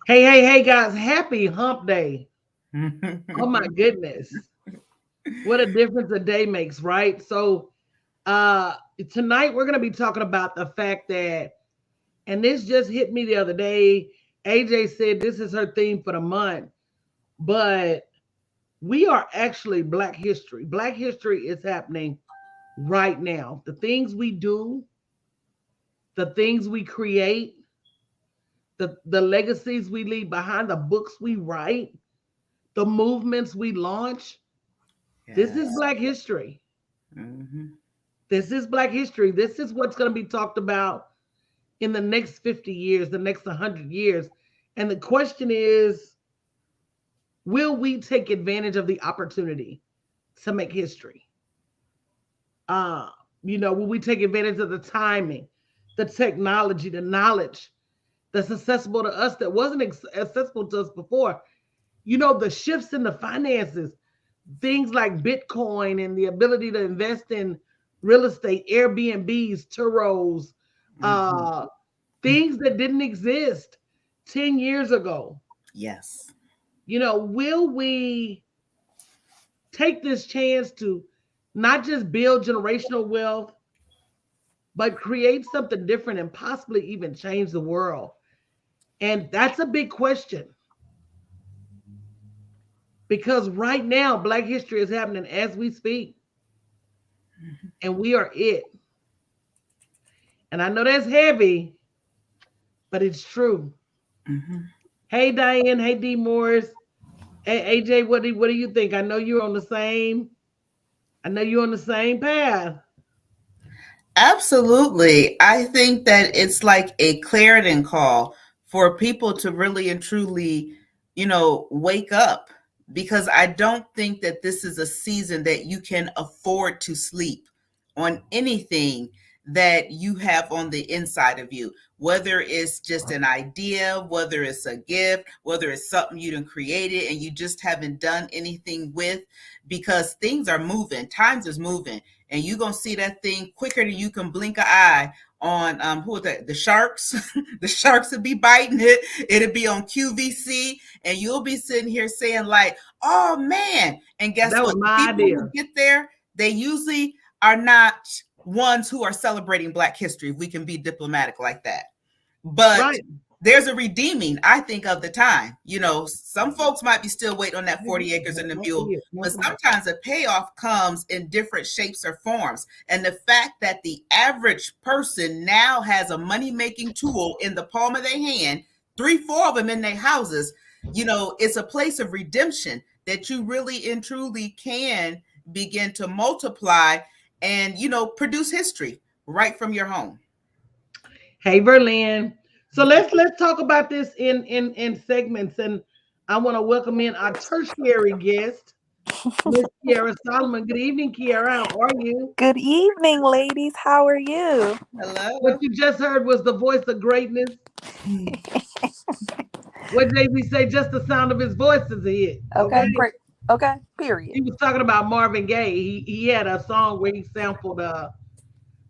Hey, guys, happy hump day. Oh my goodness. What a difference a day makes, right? So, uh, tonight we're going to be talking about the fact that, and this just hit me the other day. AJ said this is her theme for the month, but we are actually Black history. Black history is happening right now. The things we do, the things we create, the legacies we leave behind, the books we write, the movements we launch. This is Yes. Black history. Hmm. This is Black history. This is what's going to be talked about in the next 50 years, the next 100 years. And the question is, will we take advantage of the opportunity to make history? Uh, will we take advantage of the timing, the technology, the knowledge that's accessible to us that wasn't accessible to us before? The shifts in the finances, things like Bitcoin and the ability to invest in real estate, Airbnbs, Turos, Hmm. uh, things that didn't exist 10 years ago. Yes. Will we take this chance to not just build generational wealth, but create something different and possibly even change the world? And that's a big question because right now, Black history is happening as we speak, and we are it. And I know that's heavy, but it's true. Hmm. Hey Diane, hey D Morris, hey AJ, what do you think? I know you're on the same path. Absolutely. I think that it's like a clarion call for people to really and truly, wake up, because I don't think that this is a season that you can afford to sleep on anything that you have on the inside of you, whether it's just an idea, whether it's a gift, whether it's something you done created and you just haven't done anything with, because things are moving, times is moving, and you're gonna see that thing quicker than you can blink an eye on who is that? The sharks. The sharks will be biting it. It'll be on QVC, and you'll be sitting here saying, like, oh man. And guess That was what? The my people who idea. get there, they usually are not ones who are celebrating Black history, if we can be diplomatic like that. But Right. there's a redeeming, I think, of the time. Some folks might be still waiting on that 40 acres and the mule, but sometimes the payoff comes in different shapes or forms. And the fact that the average person now has a money making tool in the palm of their hand, three, four of them in their houses, it's a place of redemption that you really and truly can begin to multiply and, produce history right from your home. Hey Verlin. So let's talk about this in segments, and I want to welcome in our tertiary guest, Miss Kiara Solomon. Good evening, Kiara. How are you? Good evening, ladies. How are you? What Hello. you just heard was the voice of greatness. What Jay-Z say? Just the sound of his voice is a hit. Okay, Okay. okay, period. He was talking about Marvin Gaye. He had a song where he sampled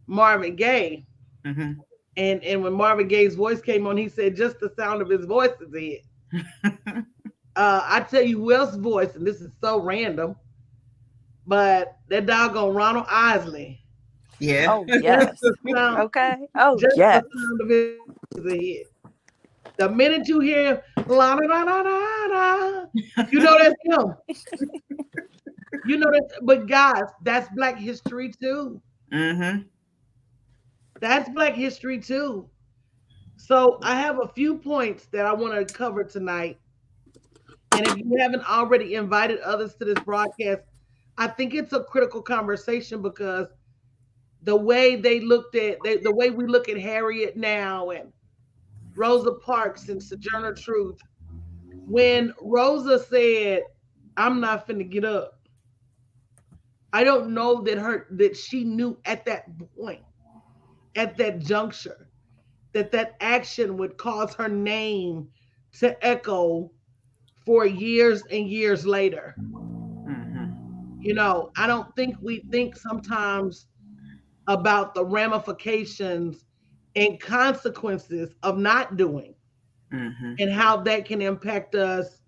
Marvin Gaye, Mm-hmm. and when Marvin Gaye's voice came on, he said just the sound of his voice is a hit. I tell you who else's voice, and this is so random, but that doggone Ronald Isley. Yeah. Oh, Just yes. the sound, Okay. Oh, just the yes. sound of his voice is a hit. The minute you hear la da da da da da, you know that's him. You know that, but guys, that's Black history too. Mm-hmm. That's Black history too. So I have a few points that I want to cover tonight. And if you haven't already invited others to this broadcast, I think it's a critical conversation because the way we look at Harriet now and Rosa Parks and Sojourner Truth. When Rosa said, "I'm not finna get up," I don't know that she knew at that point, at that juncture, that action would cause her name to echo for years and years later. Mm-hmm. I don't think we think sometimes about the ramifications and consequences of not doing. and how that can impact us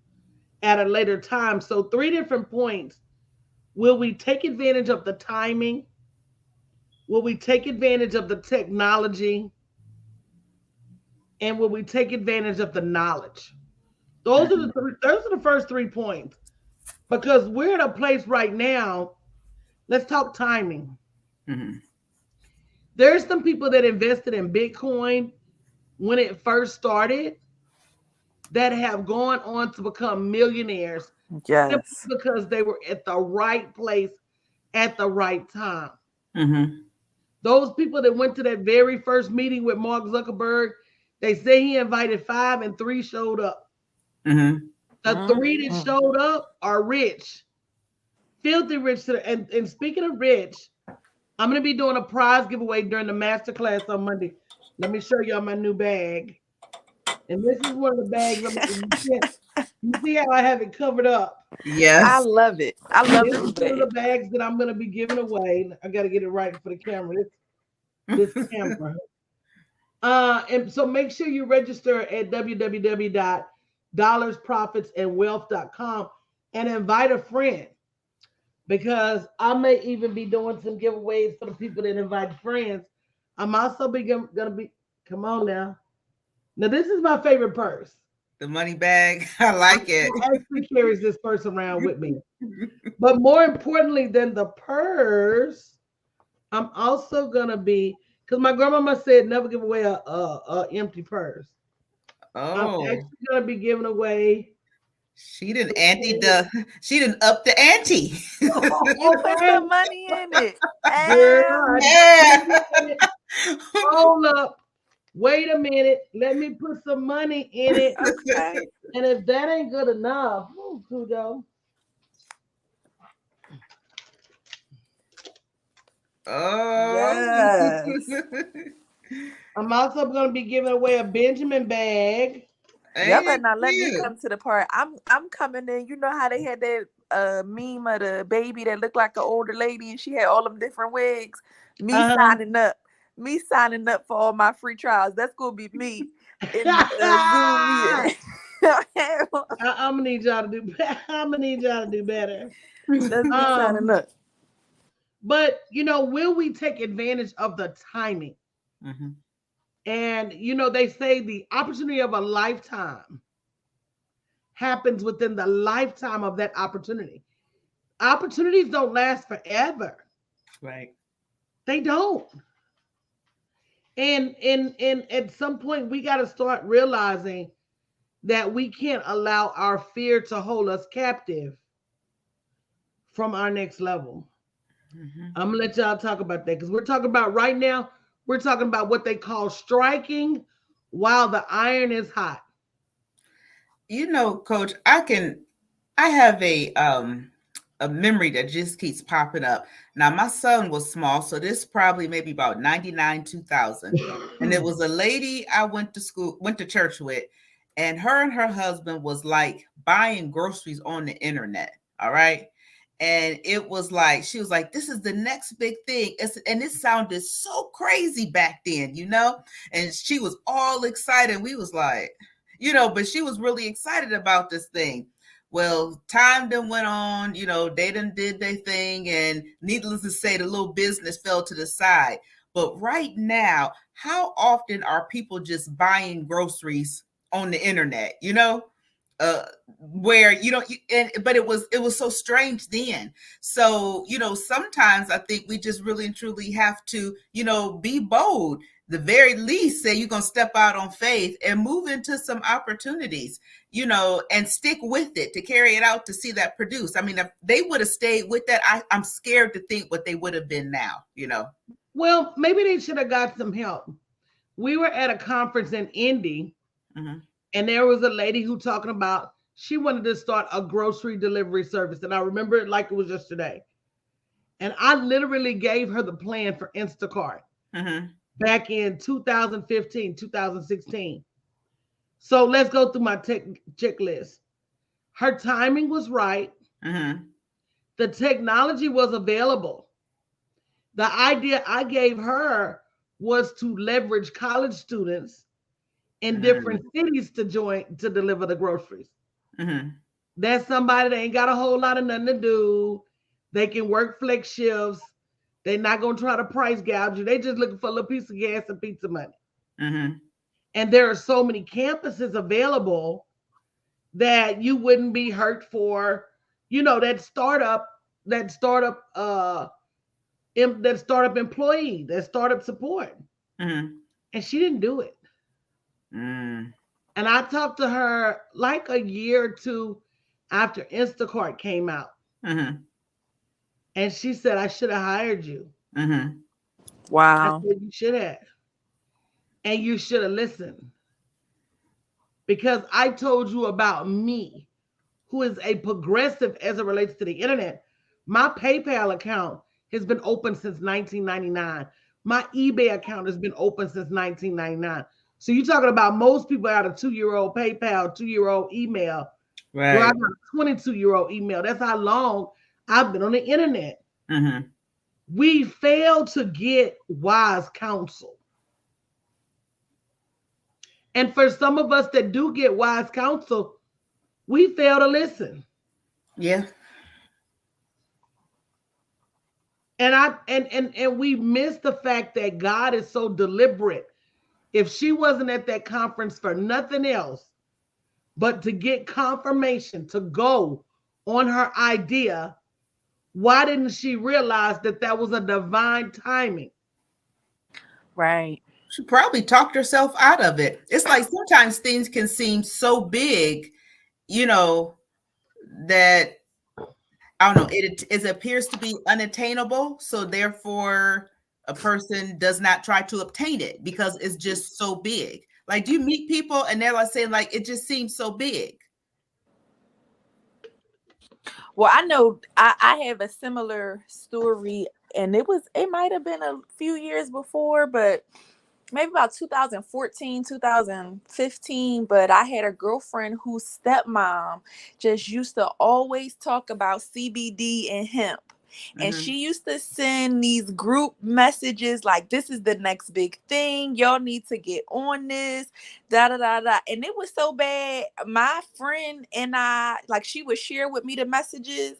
at a later time. So 3 different points. Will we take advantage of the timing? Will we take advantage of the technology? And will we take advantage of the knowledge? Those are the first 3 points. Because we're at a place right now. Let's talk timing. There's some people that invested in Bitcoin when it first started that have gone on to become millionaires simply Yes. because they were at the right place at the right time. Those people that went to that very first meeting with Mark Zuckerberg, they say he invited 5 and 3 showed up. The 3 that showed up are rich, filthy rich. And speaking of rich, I'm going to be doing a prize giveaway during the masterclass on Monday. Let me show y'all my new bag. And this is one of the bags. You see how I have it covered up? Yes. I love it. I love This this is one of the bag. bags that I'm going to be giving away. I got to get it right for the camera. This camera. And so make sure you register at www.dollarsprofitsandwealth.com and invite a friend, because I may even be doing some giveaways for the people that invite friends. I'm also going to be, come on now. Now, this is my favorite purse. The money bag. I like it. I actually carries this purse around with me. But more importantly than the purse, I'm also going to be, because my grandmama said never give away a empty purse. I'm actually going to be giving away. She didn't she didn't up the ante. You put some money in it. Hold up. Wait a minute. Let me put some money in it. Okay. And if that ain't good enough, Kudo. Yes. I'm also going to be giving away a Benjamin bag. Y'all better not let me come to the part. I'm coming in. You know how they had that meme of the baby that looked like an older lady and she had all them different wigs. Me signing up for all my free trials. That's gonna be me in Zoom meeting. I'm gonna need y'all to do better. That's me signing up. But will we take advantage of the timing? And they say the opportunity of a lifetime happens within the lifetime of that opportunity. Opportunities don't last forever. Right. They don't. And at some point we got to start realizing that we can't allow our fear to hold us captive from our next level. I'm gonna let y'all talk about that, because we're talking about right now, we're talking about what they call striking while the iron is hot. Coach, I have a memory that just keeps popping up. Now, my son was small, so this probably maybe about 99, 2000. And it was a lady I went to church with, and her husband was like buying groceries on the internet. All right. And it was like, she was like, this is the next big thing. And it sounded so crazy back then, and she was all excited. We was like, but she was really excited about this thing. Well, time then went on, they done did their thing, and needless to say, the little business fell to the side. But right now, how often are people just buying groceries on the internet, where but it was so strange then. So, sometimes I think we just really and truly have to, be bold. The very least, say you're going to step out on faith and move into some opportunities, and stick with it to carry it out to see that produce. I mean, if they would have stayed with that, I'm scared to think what they would have been now, Well, maybe they should have got some help. We were at a conference in Indy, and there was a lady who talking about she wanted to start a grocery delivery service. And I remember it like it was yesterday. And I literally gave her the plan for Instacart back in 2015, 2016. So let's go through my checklist. Her timing was right. The technology was available. The idea I gave her was to leverage college students in different cities to deliver the groceries. That's somebody that ain't got a whole lot of nothing to do. They can work flex shifts. They're not going to try to price gouge you. They just looking for a little piece of gas and pizza money. And there are so many campuses available that you wouldn't be hurt for, that startup employee, that startup support. And she didn't do it. And I talked to her like a year or two after Instacart came out. And she said, I should have hired you. Wow. I said, you should have. And you should have listened. Because I told you about me, who is a progressive as it relates to the internet. My PayPal account has been open since 1999. My eBay account has been open since 1999. So you're talking about most people got a 2-year-old PayPal, 2-year-old email. Right. Girl, I got a 22-year-old email. That's how long I've been on the internet. We fail to get wise counsel. And for some of us that do get wise counsel, we fail to listen. Yeah. And we miss the fact that God is so deliberate. If she wasn't at that conference for nothing else but to get confirmation to go on her idea, why didn't she realize that that was a divine timing? Right. She probably talked herself out of it. It's like sometimes things can seem so big, that I don't know, it appears to be unattainable. So therefore, a person does not try to obtain it because it's just so big. Like, do you meet people and they're like saying, like, it just seems so big? Well, I know I have a similar story, and it might have been a few years before, but maybe about 2014, 2015. But I had a girlfriend whose stepmom just used to always talk about CBD and hemp. And she used to send these group messages like, this is the next big thing. Y'all need to get on this. Da da da da. And it was so bad. My friend and I, like, she would share with me the messages.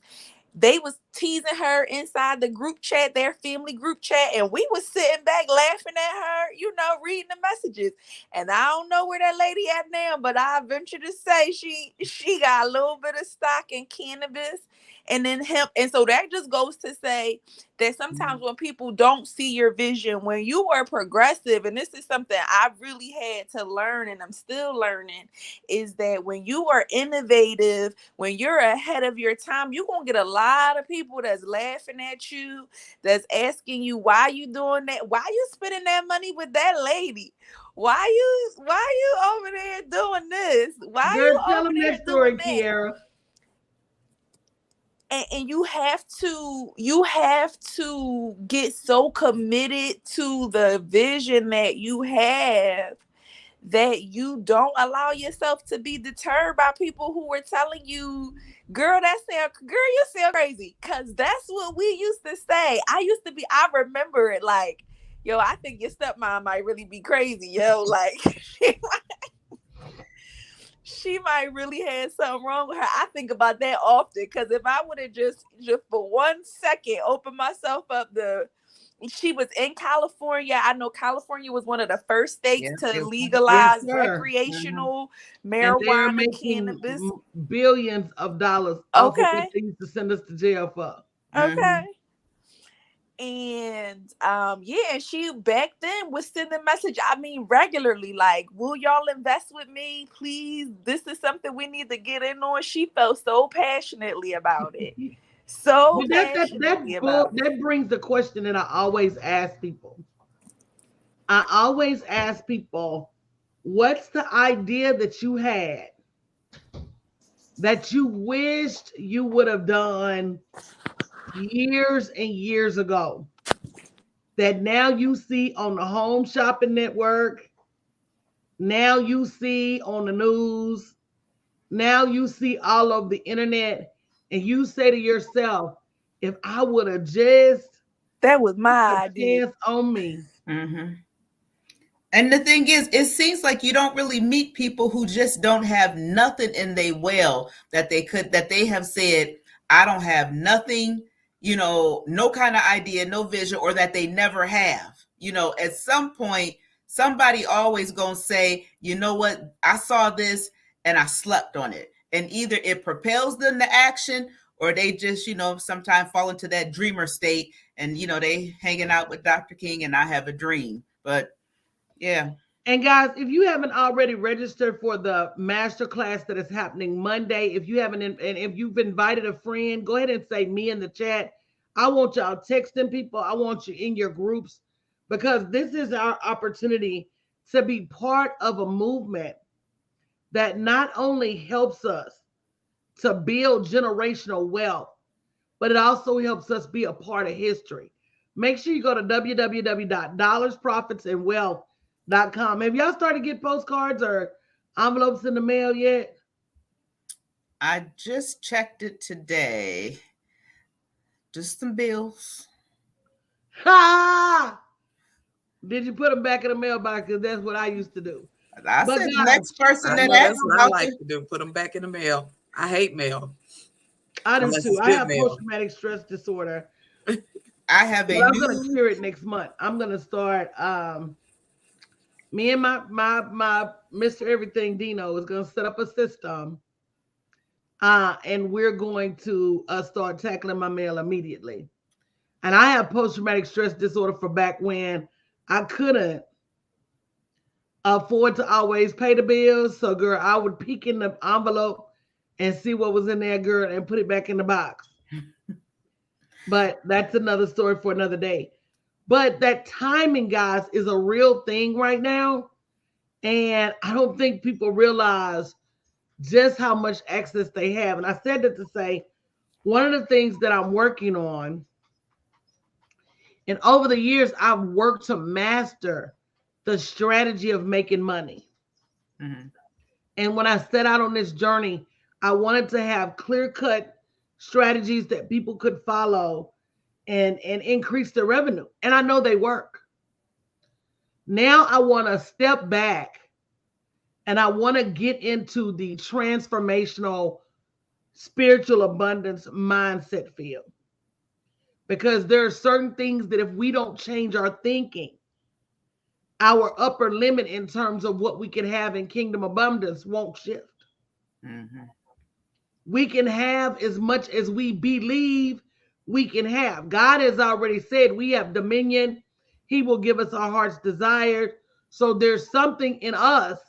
They was teasing her inside the group chat, their family group chat, and we was sitting back laughing at her, reading the messages. And I don't know where that lady at now, but I venture to say she got a little bit of stock in cannabis and then hemp. And so that just goes to say that sometimes when people don't see your vision, when you are progressive, and this is something I really had to learn and I'm still learning, is that when you are innovative, when you're ahead of your time, you're going to get a lot of people that's laughing at you, that's asking you, why you doing that? Why you spending that money with that lady? Why you over there doing this? Why Girl, you tell over them there that story, doing that? Kiara. And you have to get so committed to the vision that you have that you don't allow yourself to be deterred by people who were telling you, girl, you sound crazy. Cause that's what we used to say. I remember it like, yo, I think your stepmom might really be crazy, yo. Like she might really have something wrong with her. I think about that often, because if I would have just for 1 second opened myself up she was in California. I know California was one of the first states to legalize recreational marijuana, and they're cannabis. Billions of dollars off of what they used to send us to jail for. Okay. And she back then was sending message, regularly, like, will y'all invest with me, please? This is something we need to get in on. She felt so passionately about it. That brings the question that I always ask people. What's the idea that you had that you wished you would have done years and years ago, that now you see on the Home Shopping Network, now you see on the news, now you see all over the internet, and you say to yourself, if I would have just that was my idea on me. And the thing is, it seems like you don't really meet people who just don't have nothing in their well that they have said, I don't have nothing, no kind of idea, no vision, or that they never have. At some point, somebody always gonna say, you know what, I saw this and I slept on it. And either it propels them to action, or they just, sometimes fall into that dreamer state and, they hanging out with Dr. King and I have a dream. But yeah. And guys, if you haven't already registered for the masterclass that is happening Monday, if you haven't, and if you've invited a friend, go ahead and say me in the chat. I want y'all texting people. I want you in your groups, because this is our opportunity to be part of a movement that not only helps us to build generational wealth, but it also helps us be a part of history. Make sure you go to www.dollarsprofitsandwealth.com. Have y'all started to get postcards or envelopes in the mail yet? I just checked it today. Just some bills. Ha! Did you put them back in the mailbox? Because that's what I used to do. I said the next person that that's what I like to do. Put them back in the mail. I hate mail. I do too. I have post-traumatic stress disorder. I have I'm going to cure it next month. I'm going to start. Me and my Mr. Everything Dino is going to set up a system, and we're going to start tackling my mail immediately. And I have post-traumatic stress disorder for back when I couldn't afford to always pay the bills. So, girl, I would peek in the envelope and see what was in there, girl, and put it back in the box. But that's another story for another day. But that timing, guys, is a real thing right now. And I don't think people realize just how much access they have. And I said that to say, one of the things that I'm working on, and over the years, I've worked to master the strategy of making money. Mm-hmm. And when I set out on this journey, I wanted to have clear-cut strategies that people could follow and increase their revenue. And I know they work. Now I want to step back and I want to get into the transformational spiritual abundance mindset field. Because there are certain things that if we don't change our thinking, our upper limit in terms of what we can have in kingdom abundance won't shift. Mm-hmm. We can have as much as we believe we can have. God has already said we have dominion. He will give us our heart's desire. So there's something in us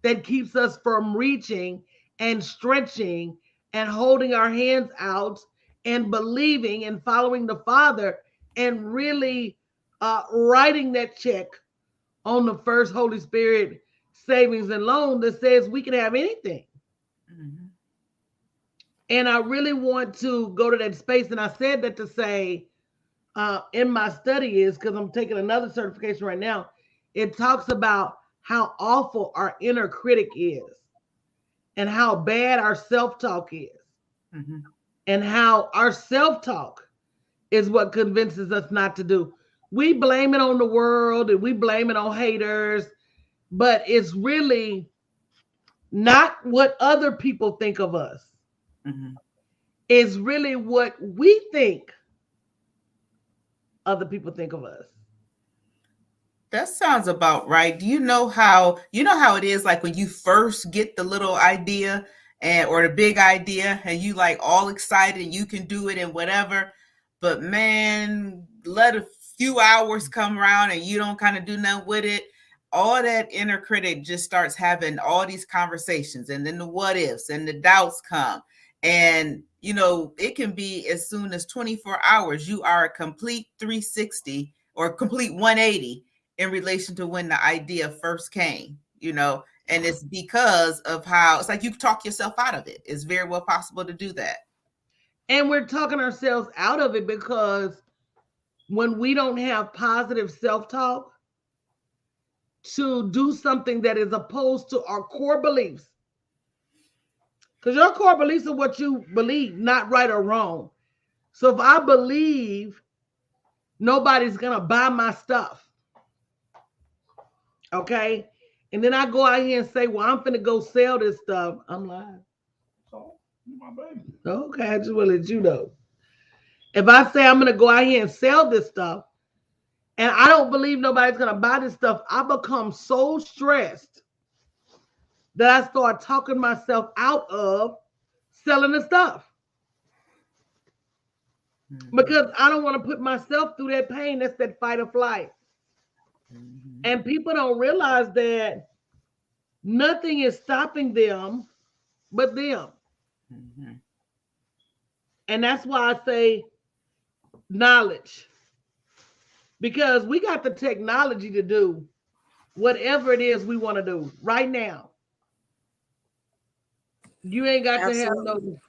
that keeps us from reaching and stretching and holding our hands out and believing and following the Father and really writing that check on the first Holy Spirit savings and loan that says we can have anything. Mm-hmm. And I really want to go to that space. And I said that to say, in my study is, because I'm taking another certification right now, it talks about how awful our inner critic is and how bad our self-talk is. Mm-hmm. And how our self-talk is what convinces us not to do. We blame it on the world and we blame it on haters, but it's really not what other people think of us. Mm-hmm. It's really what we think other people think of us. That sounds about right. Do you know how it is, like when you first get the little idea or the big idea and you like all excited and you can do it and whatever, but man, let a few hours come around and you don't kind of do nothing with it. All that inner critic just starts having all these conversations, and then the what ifs and the doubts come. And, it can be as soon as 24 hours, you are a complete 360 or complete 180 in relation to when the idea first came, and it's because of how it's like you talk yourself out of it. It's very well possible to do that. And we're talking ourselves out of it because when we don't have positive self-talk to do something that is opposed to our core beliefs, because your core beliefs are what you believe, not right or wrong. So if I believe nobody's going to buy my stuff, Okay. And then I go out here and say, well, I'm finna go sell this stuff. I'm live. So, my baby. Okay, I just want to let you know. If I say I'm gonna go out here and sell this stuff, and I don't believe nobody's gonna buy this stuff, I become so stressed that I start talking myself out of selling the stuff. Because I don't want to put myself through that pain. That's that fight or flight. And people don't realize that nothing is stopping them but them. And that's why I say knowledge. Because we got the technology to do whatever it is we want to do right now. You ain't got to have no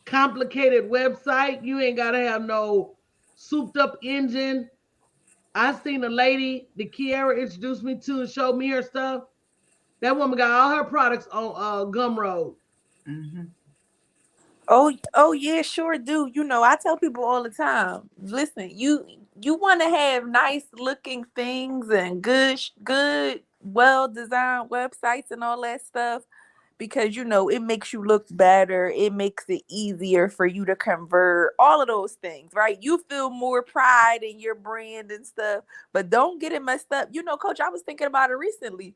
complicated website. You ain't got to have no souped up engine. I seen a lady that Kiara introduced me to and showed me her stuff. That woman got all her products on Gumroad. Oh yeah, sure do. You know, I tell people all the time, listen, you want to have nice looking things and good, well designed websites and all that stuff, because you know it makes you look better, it makes it easier for you to convert, all of those things, right? You feel more pride in your brand and stuff, but don't get it messed up. You know, Coach, I was thinking about it recently.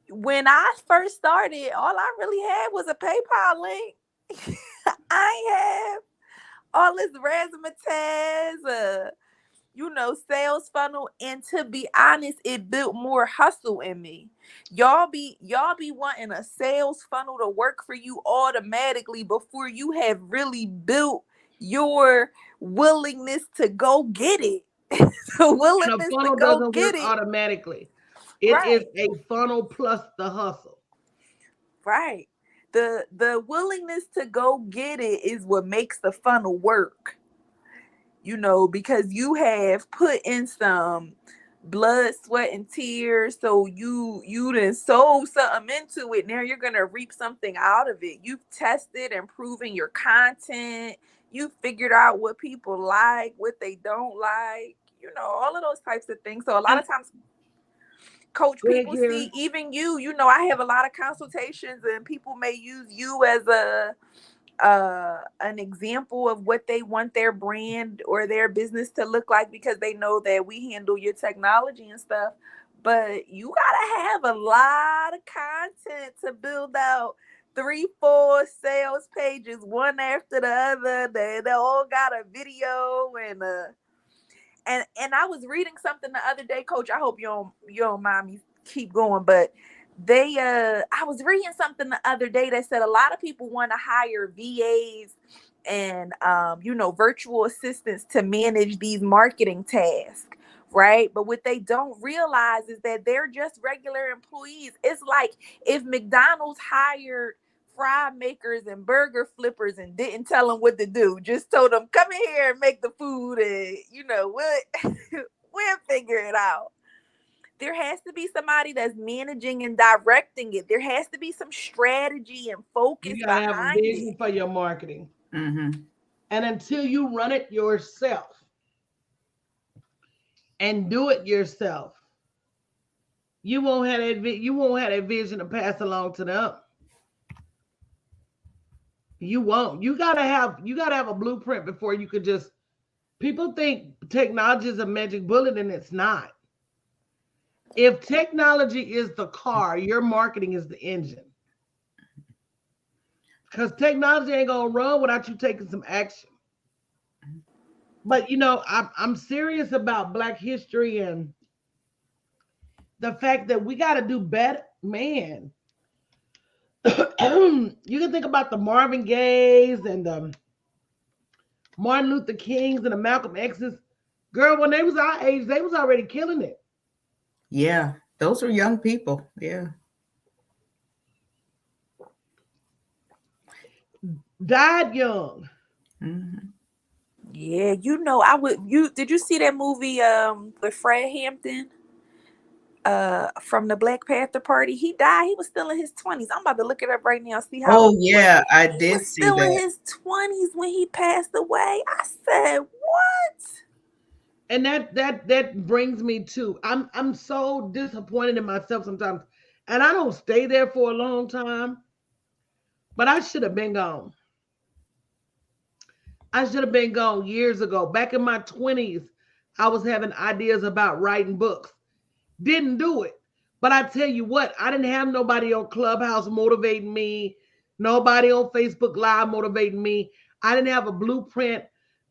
When I first started, all I really had was a PayPal link. I have all this razzmatazz, you know, sales funnel, and to be honest, it built more hustle in me. Y'all be wanting a sales funnel to work for you automatically before you have really built your willingness to go get it. The And a willingness to funnel go doesn't get work it. automatically. It is Right. a funnel plus the hustle. Right. The willingness to go get it is what makes the funnel work. You know, because you have put in some blood, sweat, and tears. So you done sold something into it. Now you're gonna reap something out of it. You've tested and proven your content. You figured out what people like, what they don't like. You know, all of those types of things. So a lot of times, Coach, people see even you know, I have a lot of consultations and people may use you as an example of what they want their brand or their business to look like, because they know that we handle your technology and stuff. But you gotta have a lot of content to build out 3-4 sales pages, one after the other. They all got a video and I was reading something the other day, Coach. I hope you don't mind me keep going, but I was reading something the other day that said a lot of people want to hire VAs and you know, virtual assistants to manage these marketing tasks, right? But what they don't realize is that they're just regular employees. It's like if McDonald's hired fry makers and burger flippers and didn't tell them what to do, just told them come in here and make the food, and you know what, we'll figure it out. There has to be somebody that's managing and directing it. There has to be some strategy and focus You gotta have a behind vision it. for your marketing. And until you run it yourself and do it yourself, you won't have that vision to pass along to them. You won't. You gotta have a blueprint before you could just. People think technology is a magic bullet, and it's not. If technology is the car, your marketing is the engine. Because technology ain't gonna run without you taking some action. But you know, I'm serious about Black history and the fact that we got to do better, man. You can think about the Marvin Gayes and the Martin Luther Kings and the Malcolm X's. Girl, when they was our age, they was already killing it. Yeah, those are young people. Yeah. Died young. Yeah, you know, did you see that movie with Fred Hampton from the Black Panther Party? He died, he was still in his 20s. I'm about to look it up right now, see how Oh old he was. yeah, I He did was see still in that. his 20s when he passed away. I said, what? And that brings me to I'm so disappointed in myself sometimes. And I don't stay there for a long time, but I should have been gone. I should have been gone years ago. Back in my 20s, I was having ideas about writing books. Didn't do it. But I tell you what, I didn't have nobody on Clubhouse motivating me, nobody on Facebook Live motivating me. I didn't have a blueprint,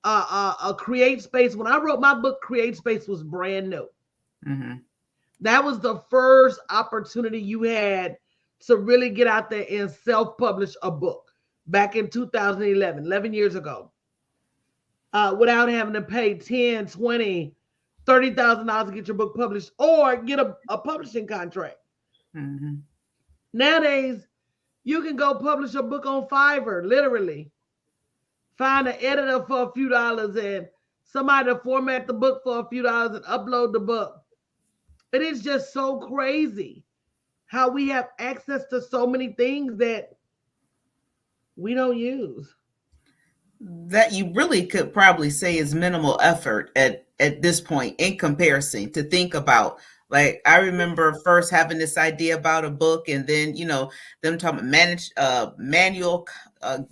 a create space. When I wrote my book, Create Space was brand new. Mm-hmm. That was the first opportunity you had to really get out there and self-publish a book back in 2011, 11 years ago, without having to pay 10, 20, $30,000 to get your book published or get a publishing contract. Mm-hmm. Nowadays, you can go publish a book on Fiverr, literally. Find an editor for a few dollars and somebody to format the book for a few dollars and upload the book. It is just so crazy how we have access to so many things that we don't use. That you really could probably say is minimal effort at this point in comparison to think about. Like I remember first having this idea about a book, and then them talking about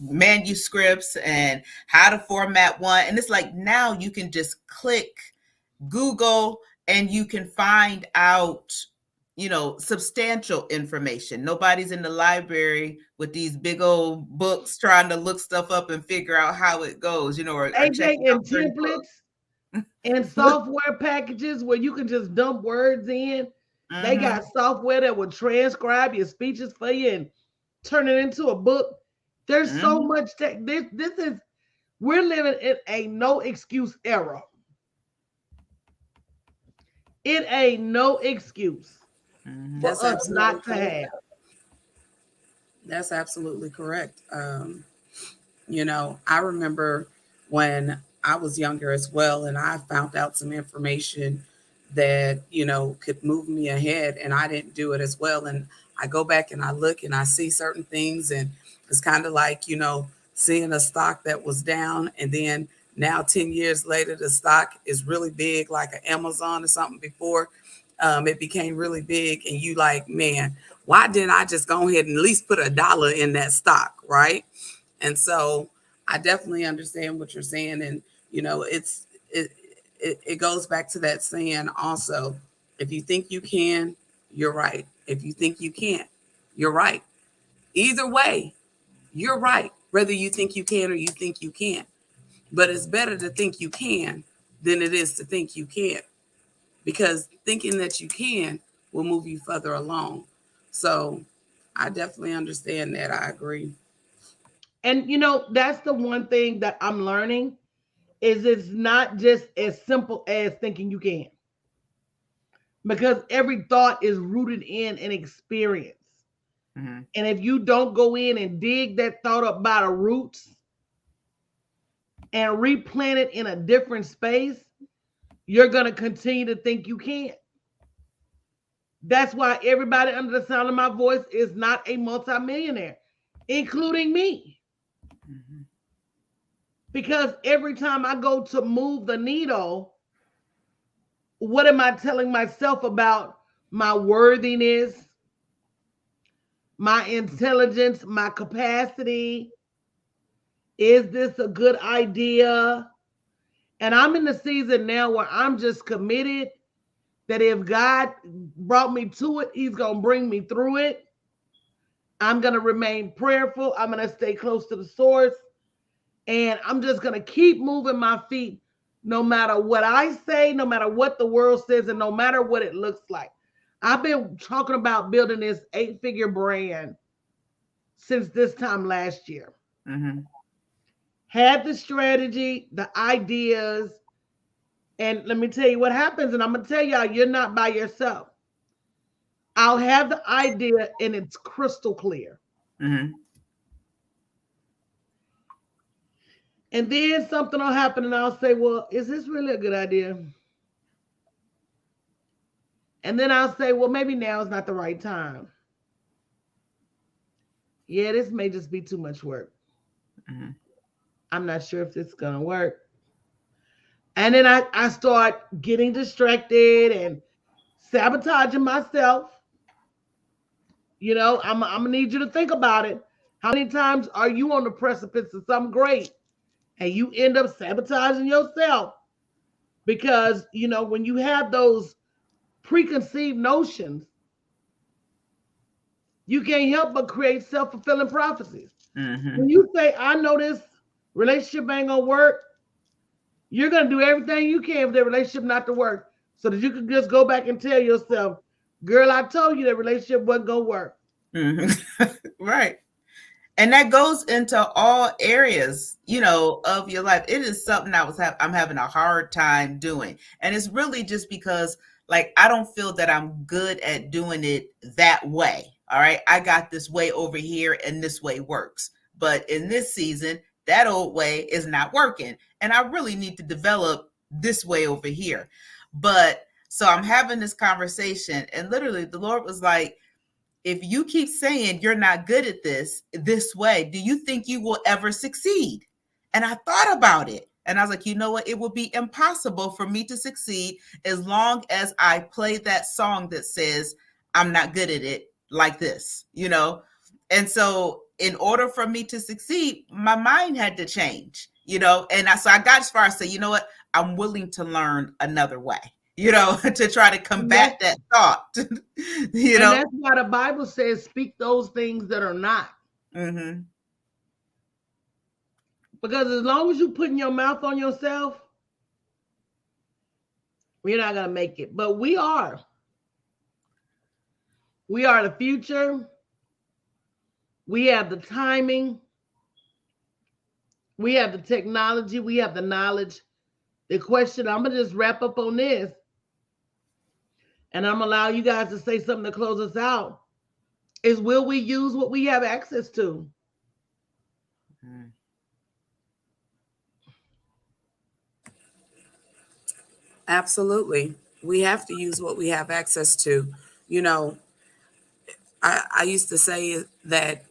manuscripts and how to format one, and it's like now you can just click Google and you can find out substantial information. Nobody's in the library with these big old books trying to look stuff up and figure out how it goes, or checking AJ, out and certain templates books. and software packages where you can just dump words in. They Mm-hmm. got software that will transcribe your speeches for you and turn it into a book. There's so much tech. We're living in a no excuse era. It ain't no excuse Mm-hmm. for That's us not to absolutely have. That's absolutely correct. I remember when I was younger as well, and I found out some information that, could move me ahead, and I didn't do it as well. And I go back and I look and I see certain things, and it's kind of like, seeing a stock that was down, and then now 10 years later, the stock is really big, like an Amazon or something before. It became really big, and you like, man, why didn't I just go ahead and at least put $1 in that stock, right? And so I definitely understand what you're saying, and it goes back to that saying also: if you think you can, you're right. If you think you can't, you're right. Either way, you're right. Whether you think you can or you think you can't, but it's better to think you can than it is to think you can't, because thinking that you can will move you further along. So I definitely understand that. I agree. And that's the one thing that I'm learning is it's not just as simple as thinking you can. Because every thought is rooted in an experience. Mm-hmm. And if you don't go in and dig that thought up by the roots and replant it in a different space, you're going to continue to think you can't. That's why everybody under the sound of my voice is not a multimillionaire, including me. Mm-hmm. Because every time I go to move the needle, what am I telling myself about my worthiness, my intelligence, my capacity? Is this a good idea? And I'm in the season now where I'm just committed that if God brought me to it, He's going to bring me through it. I'm going to remain prayerful. I'm going to stay close to the source. And I'm just going to keep moving my feet no matter what I say, no matter what the world says, and no matter what it looks like. I've been talking about building this 8-figure brand since this time last year. Mm-hmm. Had the strategy, the ideas, and let me tell you what happens. And I'm going to tell y'all, you're not by yourself. I'll have the idea and it's crystal clear. Mm-hmm. And then something will happen and I'll say, well, is this really a good idea? And then I'll say, well, maybe now is not the right time. Yeah, this may just be too much work. Mm-hmm. I'm not sure if it's going to work. And then I start getting distracted and sabotaging myself. I'm gonna need you to think about it. How many times are you on the precipice of something great and you end up sabotaging yourself? Because when you have those preconceived notions, you can't help but create self-fulfilling prophecies. When you say, I know this relationship ain't gonna work, you're gonna do everything you can for that relationship not to work, so that you can just go back and tell yourself, girl, I told you that relationship wasn't gonna work. Right. And that goes into all areas, of your life. It is something I'm having a hard time doing. And it's really just because, like, I don't feel that I'm good at doing it that way. All right. I got this way over here and this way works. But in this season, that old way is not working. And I really need to develop this way over here. But so I'm having this conversation, and literally the Lord was like, if you keep saying you're not good at this way, do you think you will ever succeed? And I thought about it, and I was like, you know what? It will be impossible for me to succeed as long as I play that song that says I'm not good at it like this, And so in order for me to succeed, my mind had to change, and so I got as far as say, you know what? I'm willing to learn another way. To try to combat that thought. And that's why the Bible says, speak those things that are not. Mm-hmm. Because as long as you're putting your mouth on yourself, you're not gonna make it. But we are. We are the future. We have the timing. We have the technology. We have the knowledge. The question, I'm gonna just wrap up on this. And I'm gonna allow you guys to say something to close us out, is will we use what we have access to? Absolutely. We have to use what we have access to. I used to say that,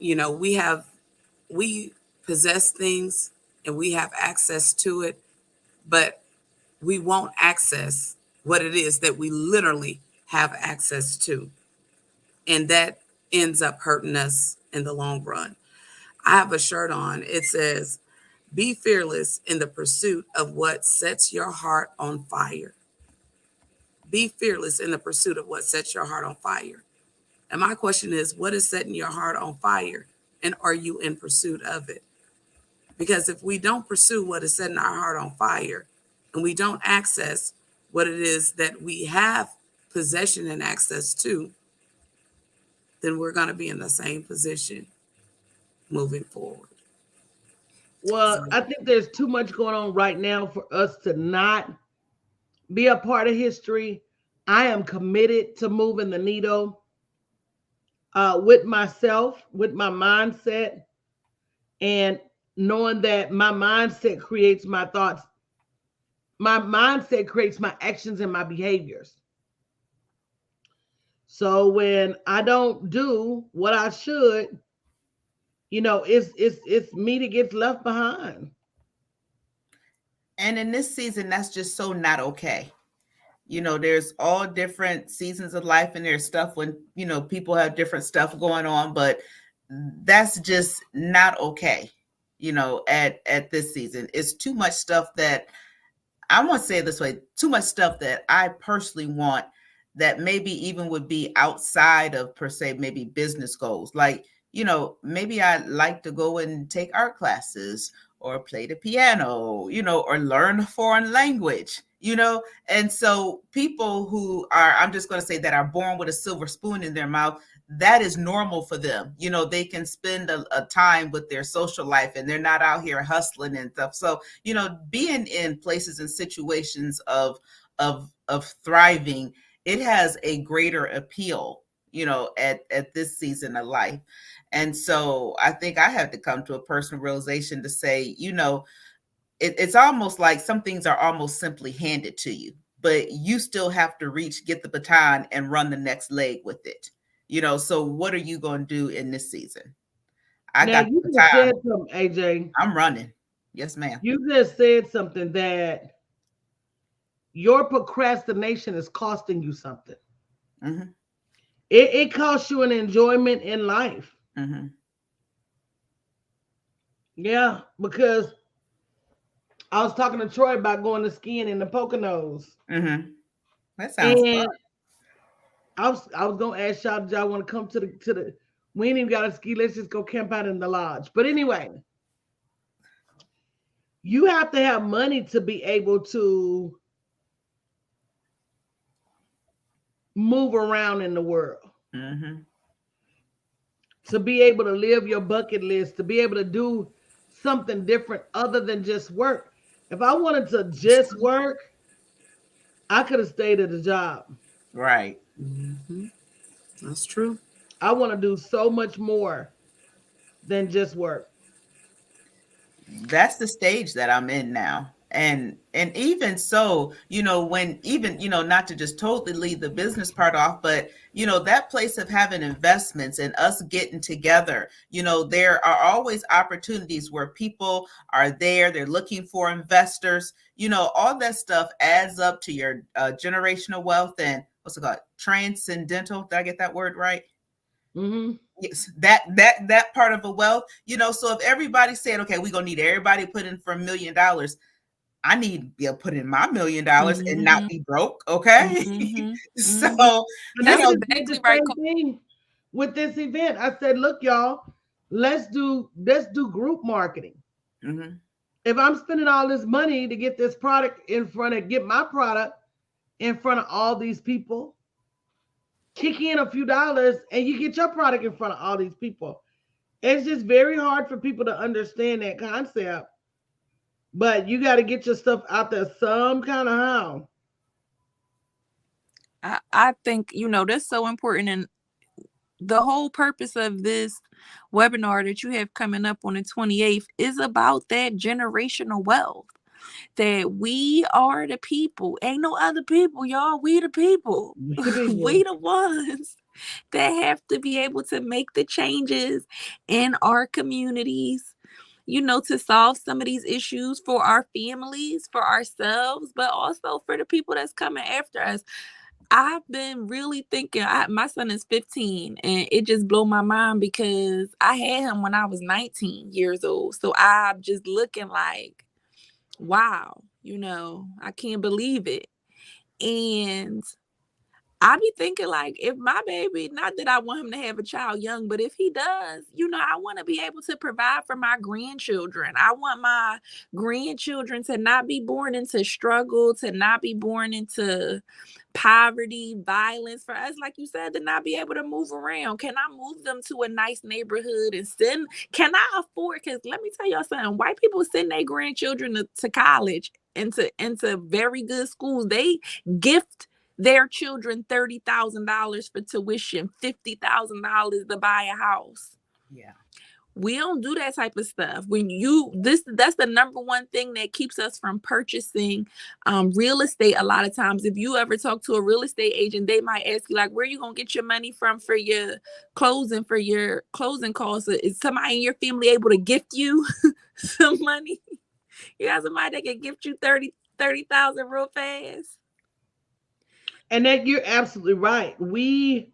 we possess things and we have access to it, but we won't access what it is that we literally have access to. And that ends up hurting us in the long run. I have a shirt on. It says, be fearless in the pursuit of what sets your heart on fire. Be fearless in the pursuit of what sets your heart on fire. And my question is, what is setting your heart on fire? And are you in pursuit of it? Because if we don't pursue what is setting our heart on fire, and we don't access what it is that we have possession and access to, then we're going to be in the same position moving forward. Well, I think there's too much going on right now for us to not be a part of history. I am committed to moving the needle with myself, with my mindset, and knowing that my mindset creates my thoughts. My mindset creates my actions and my behaviors. So when I don't do what I should, it's me that gets left behind. And in this season, that's just so not okay. There's all different seasons of life, and there's stuff when, people have different stuff going on, but that's just not okay. At this season, it's too much stuff that I want to say it this way, too much stuff that I personally want that maybe even would be outside of per se, maybe business goals. Like, maybe I'd like to go and take art classes or play the piano, or learn a foreign language, and so people who are, I'm just going to say, that are born with a silver spoon in their mouth, that is normal for them. They can spend a time with their social life and they're not out here hustling and stuff. So, being in places and situations of thriving, it has a greater appeal, at this season of life. And so I think I have to come to a personal realization to say, it's almost like some things are almost simply handed to you, but you still have to get the baton and run the next leg with it. So what are you going to do in this season? You just said something, AJ. I'm running. Yes, ma'am. You just said something that your procrastination is costing you something. Mm-hmm. It costs you an enjoyment in life. Mm-hmm. Yeah, because I was talking to Troy about going to skiing in the Poconos. Mm-hmm. That sounds fun. And I was gonna ask y'all, did y'all want to come to the we ain't even got to ski, let's just go camp out in the lodge. But anyway, you have to have money to be able to move around in the world. Mm-hmm. To be able to live your bucket list, to be able to do something different other than just work. If I wanted to just work, I could have stayed at the job. Right. Mm-hmm. That's true. I want to do so much more than just work. That's the stage that I'm in now. And even so, when even, not to just totally leave the business part off, but that place of having investments and us getting together, there are always opportunities where people are there, they're looking for investors, all that stuff adds up to your generational wealth and what's it called? Transcendental. Did I get that word right? Mm-hmm. Yes, that part of a wealth, so if everybody said, okay, we're gonna need everybody to put in for $1 million, I need to be able to put in my $1 million and not be broke. Okay. Mm-hmm. So And That's I just did exactly the right. same thing with this event. I said, look, y'all, let's do group marketing. mm-hmm. If I'm spending all this money to get this product get my product in front of all these people, kick in a few dollars and you get your product in front of all these people. It's just very hard for people to understand that concept, but you got to get your stuff out there some kind of how. I think, that's so important. And the whole purpose of this webinar that you have coming up on the 28th is about that generational wealth. That we are the people. Ain't no other people, y'all. We the people. We the ones that have to be able to make the changes in our communities, to solve some of these issues for our families, for ourselves, but also for the people that's coming after us. I've been really thinking, my son is 15 and it just blew my mind because I had him when I was 19 years old. So I'm just looking like, wow, I can't believe it. And I be thinking, like, if my baby, not that I want him to have a child young, but if he does, I want to be able to provide for my grandchildren. I want my grandchildren to not be born into struggle, to not be born into poverty, violence, for us, like you said, to not be able to move around. Can I move them to a nice neighborhood and can I afford, because let me tell y'all something, white people send their grandchildren to college, into very good schools. They gift their children $30,000 for tuition, $50,000 to buy a house. Yeah. We don't do that type of stuff. That's the number one thing that keeps us from purchasing real estate. A lot of times, if you ever talk to a real estate agent, they might ask you, like, where are you gonna get your money from for your closing costs? Is somebody in your family able to gift you some money? You got somebody that can gift you 30,000 real fast. And that you're absolutely right. We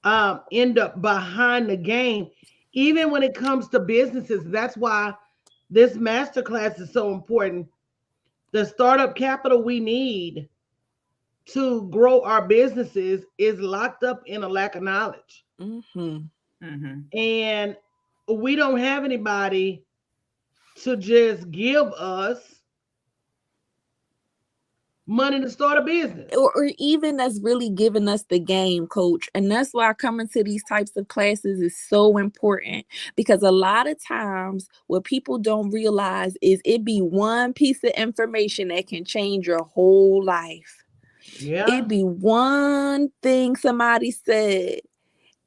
end up behind the game, even when it comes to businesses. That's why this masterclass is so important. The startup capital we need to grow our businesses is locked up in a lack of knowledge. Mm-hmm. Mm-hmm. And we don't have anybody to just give us money to start a business, or even that's really giving us the game, coach. And that's why coming to these types of classes is so important, because a lot of times what people don't realize is it be one piece of information that can change your whole life. It be one thing somebody said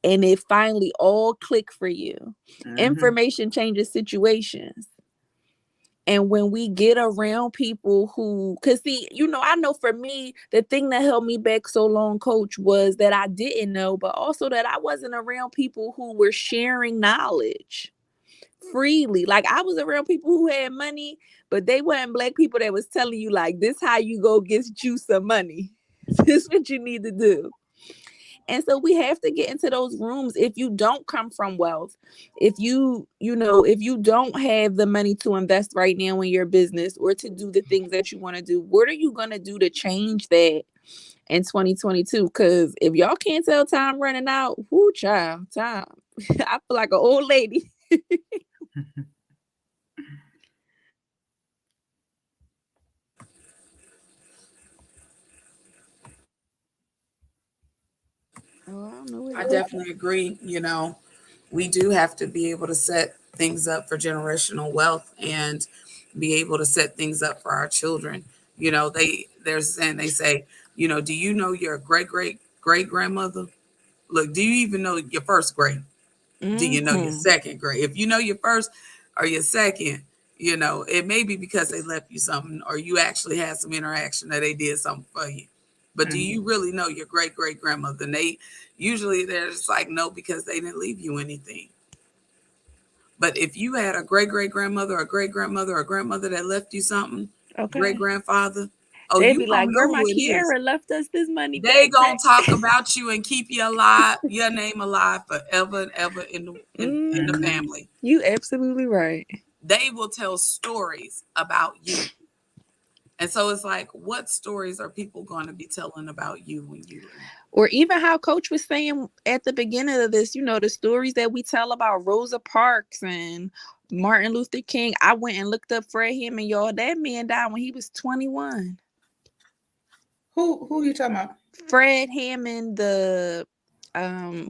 and it finally all click for you. Mm-hmm. Information changes situations. And when we get around people who, because see, I know for me, the thing that held me back so long, coach, was that I didn't know, but also that I wasn't around people who were sharing knowledge. freely. Like I was around people who had money, but they weren't Black people that was telling you like, this how you go get you some money. This is what you need to do. And so we have to get into those rooms. If you don't come from wealth, if you don't have the money to invest right now in your business or to do the things that you want to do, what are you going to do to change that in 2022? Because if y'all can't tell time running out, whoo, child, time. I feel like an old lady. I definitely agree. We do have to be able to set things up for generational wealth and be able to set things up for our children. They say, do you know your great grandmother? Look, do you even know your first grade? Do you know your second grade? If you know your first or your second, it may be because they left you something or you actually had some interaction that they did something for you. But do you really know your great grandmother? And they're just like, no, because they didn't leave you anything. But if you had a great grandmother, a great grandmother, or a grandmother that left you something, great grandfather, they'd be like, Grandma Kiara left us this money. They gonna talk about you and keep you alive, your name alive forever and ever in the family. You absolutely right. They will tell stories about you. And so it's like, what stories are people going to be telling about you when you leave? Or even how Coach was saying at the beginning of this, the stories that we tell about Rosa Parks and Martin Luther King. I went and looked up Fred Hammond, y'all. That man died when he was 21. Who are you talking about? Fred Hammond, the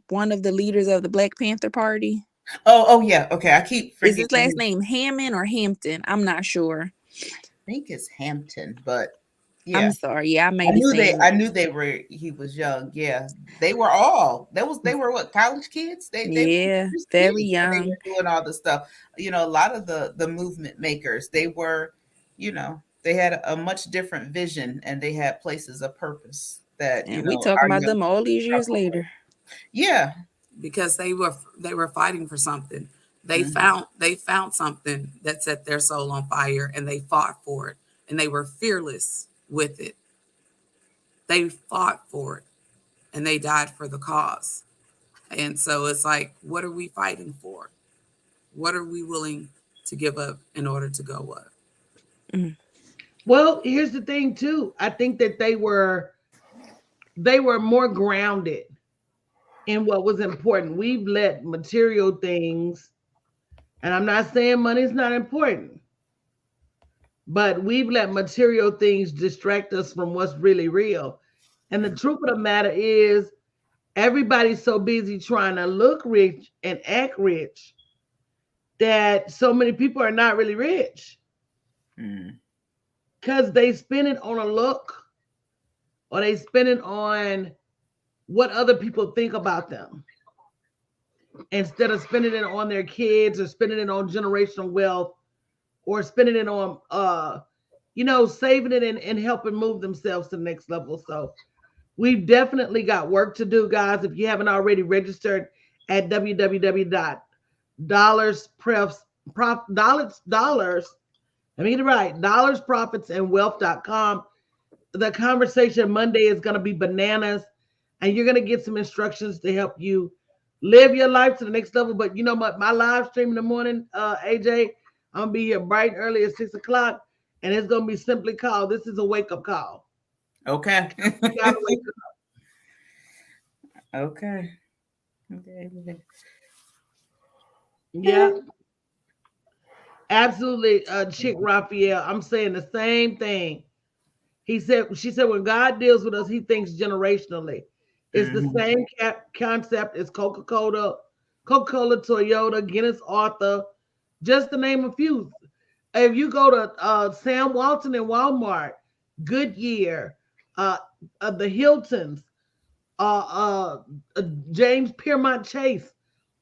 one of the leaders of the Black Panther Party. Oh yeah. Okay. I keep forgetting. Is his last name Hammond or Hampton? I'm not sure. I think it's Hampton, but yeah. I'm sorry. Yeah, I knew they were. He was young. Yeah, they were all. They were what, college kids? They were very young. They were doing all the stuff. A lot of the movement makers. They were, they had a much different vision and they had places of purpose that. And we talk about them all these years later. Yeah, because they were fighting for something. They found something that set their soul on fire and they fought for it and they were fearless with it. They fought for it and they died for the cause. And so it's like, what are we fighting for? What are we willing to give up in order to go up? Well, here's the thing too. I think that they were more grounded in what was important. We've let material things, and I'm not saying money's not important, but we've let material things distract us from what's really real. And the truth of the matter is, everybody's so busy trying to look rich and act rich that so many people are not really rich because they spend it on a look or they spend it on what other people think about them instead of spending it on their kids or spending it on generational wealth or spending it on saving it and helping move themselves to the next level. So we've definitely got work to do, guys. If you haven't already registered at dollarsprofitsandwealth.com. The conversation Monday is going to be bananas, and you're going to get some instructions to help you live your life to the next level. But you know what? My live stream in the morning, AJ, I'm going to be here bright and early at 6 o'clock, and it's going to be simply called, this is a wake-up call. Okay. You gotta wake up. Okay. Yeah. Absolutely, Chick Raphael. I'm saying the same thing. She said, when God deals with us, he thinks generationally. It's the same concept as Coca-Cola, Toyota, Guinness Author, just to name a few. If you go to Sam Walton and Walmart, Goodyear, the Hiltons, James Piermont Chase,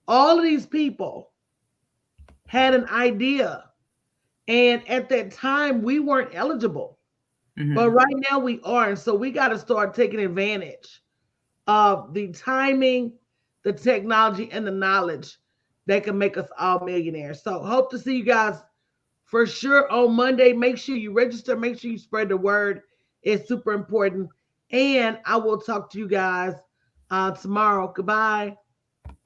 all of these people had an idea. And at that time, we weren't eligible. But right now we are. And so we got to start taking advantage of the timing, the technology, and the knowledge that can make us all millionaires. So hope to see you guys for sure on Monday. Make sure you register. Make sure you spread the word. It's super important. And I will talk to you guys tomorrow. Goodbye.